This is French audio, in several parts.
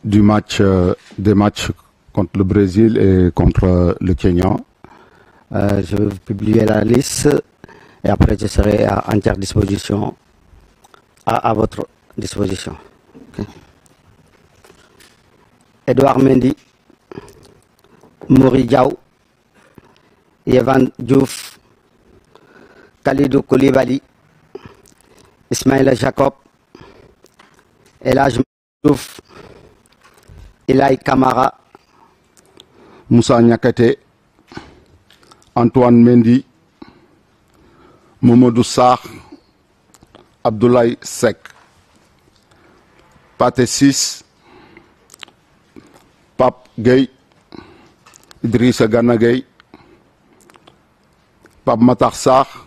des matchs contre le Brésil et contre le Kenya. Je vais publier la liste et après je serai à entière disposition, à votre disposition. Okay. Edouard Mendy, Mori Diaw, Yvan Diouf, Khalidou Koulibaly, Ismaïla Jacob, Elhadji Diouf, Ilaï Kamara, Moussa Niakate, Antoine Mendy, Mamadou Sarr, Abdoulaye Seck, Pathé Ciss, Pape Gueye, Idrissa Gana Gueye, Pape Matar Sarr,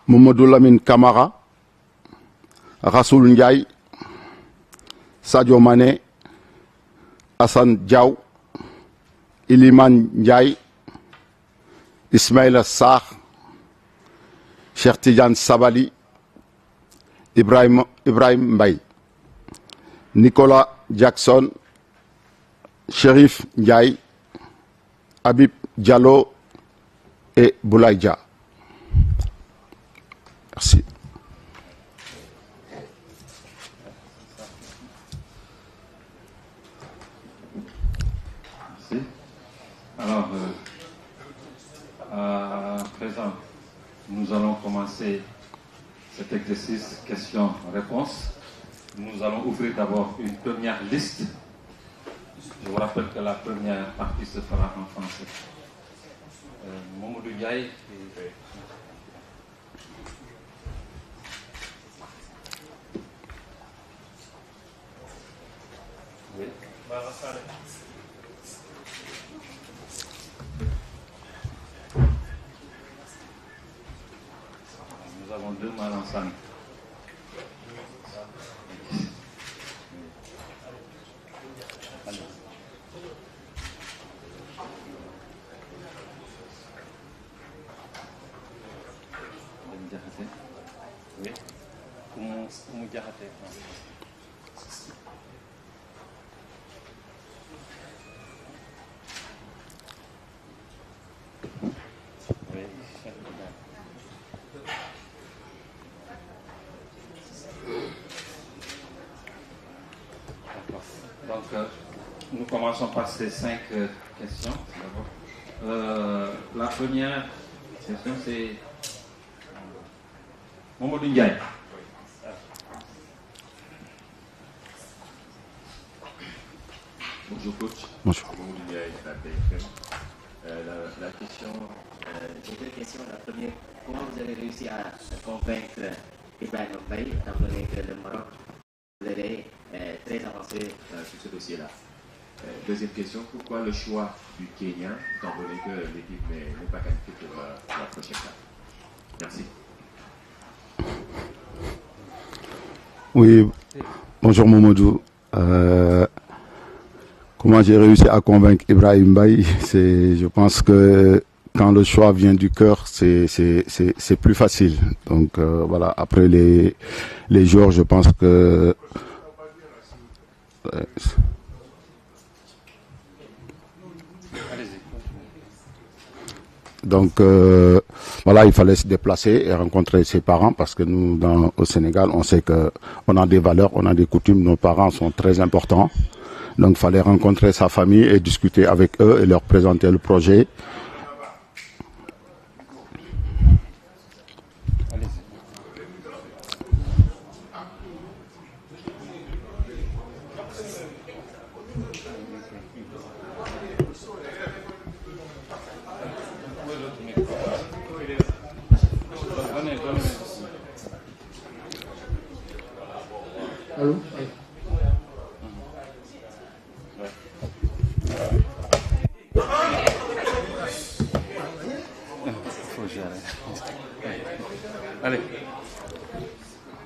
Mamadou Lamine Camara, Rassoul Ndiaye, Sadio Mané, Assane Diaw, Iliman Ndiaye, Ismaïla Sarr, Cheikh Tidiane Sabali, Ibrahim Mbaye, Nicolas Jackson, Chérif Ndiaye, Habib Diallo et Boulaye Dia. Merci. Merci. Alors, à présent, nous allons commencer cet exercice questions-réponses. Nous allons ouvrir d'abord une première liste. Je vous rappelle que la première partie se fera en français. Mamadou Ndiaye. Oui. Nous avons deux Malansane. Oui. Comment Diakhaté. Donc, nous commençons par ces 5 questions. La première question, c'est Mamadou Ndiaye. Bonjour coach. Bonjour. Mamadou Ndiaye, la question, j'ai deux questions. La première, comment vous avez réussi à convaincre Ibrahim Mbaye, étant donné que le Maroc est très avancé sur ce dossier-là? Deuxième question, pourquoi le choix du Kenya, étant donné que l'équipe n'est pas qualifiée pour la prochaine étape? Merci. Oui, bonjour Mamadou. Comment j'ai réussi à convaincre Ibrahim Mbaye? Je pense que quand le choix vient du cœur, c'est plus facile. Donc voilà, après les joueurs, je pense que donc voilà, il fallait se déplacer et rencontrer ses parents parce que nous, au Sénégal, on sait qu'on a des valeurs, on a des coutumes, nos parents sont très importants. Donc il fallait rencontrer sa famille et discuter avec eux et leur présenter le projet. Allô? Allez,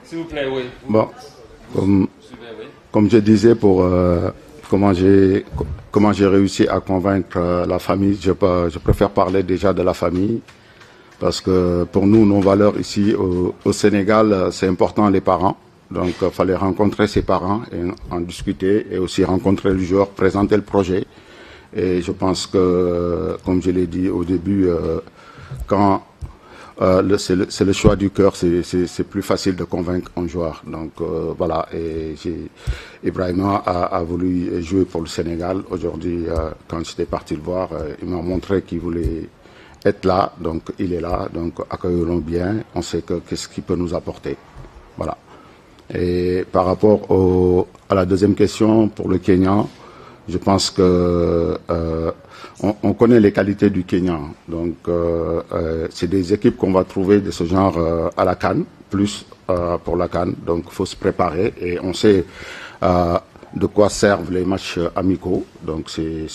s'il vous plaît, oui. Bon, comme je disais, pour comment j'ai réussi à convaincre la famille, je préfère parler déjà de la famille, parce que pour nous, nos valeurs ici au Sénégal, c'est important les parents. Donc, il fallait rencontrer ses parents et en discuter et aussi rencontrer le joueur, présenter le projet. Et je pense que, comme je l'ai dit au début, quand c'est le choix du cœur, c'est plus facile de convaincre un joueur. Donc voilà, et Ibrahima a voulu jouer pour le Sénégal. Aujourd'hui, quand j'étais parti le voir, il m'a montré qu'il voulait être là, donc il est là, donc accueillons bien, on sait qu'est-ce qu'il peut nous apporter. Voilà. Et par rapport à la deuxième question pour le Kenya, je pense que on connaît les qualités du Kenya. Donc c'est des équipes qu'on va trouver de ce genre à la CAN, plus pour la CAN. Donc il faut se préparer et on sait de quoi servent les matchs amicaux. Donc c'est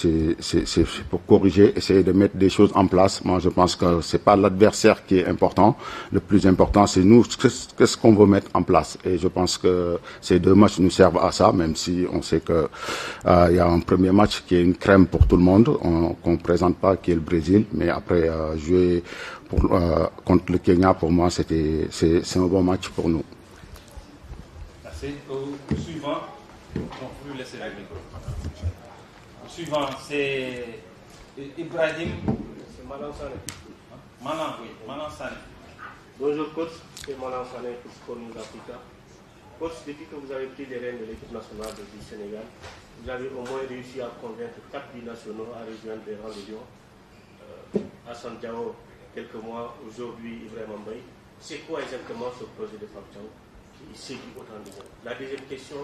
pour corriger, essayer de mettre des choses en place. Moi je pense que c'est pas l'adversaire qui est important. Le plus important c'est nous, qu'est-ce qu'on veut mettre en place. Et je pense que ces deux matchs nous servent à ça, même si on sait que il y a un premier match qui est une crème pour tout le monde, qu'on ne présente pas, qui est le Brésil. Mais après jouer contre le Kenya, pour moi c'est un bon match pour nous. Merci. Au suivant. Donc, vous lui laissez le micro. Le suivant, c'est Ibrahim. C'est Malang Sané. Malang, oui. Malang Sané. Bonjour coach, c'est Malang Sané pour Sport News Africa. Coach, depuis que vous avez pris les rênes de l'équipe nationale du Sénégal, vous avez au moins réussi à convaincre 4 binationaux à rejoindre les rangs de Lyon. Hassan Diao, quelques mois, aujourd'hui Ibrahima Mbaye. C'est quoi exactement ce projet de Pape Thiaw qui séduit autant de gens? La deuxième question.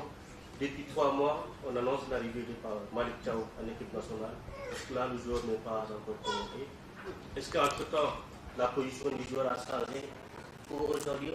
Depuis 3 mois, on annonce l'arrivée de Malick Thiaw en équipe nationale. Est-ce que là, le joueur n'est pas encore convoqué? Est-ce qu'entre-temps, la position du joueur a changé pour aujourd'hui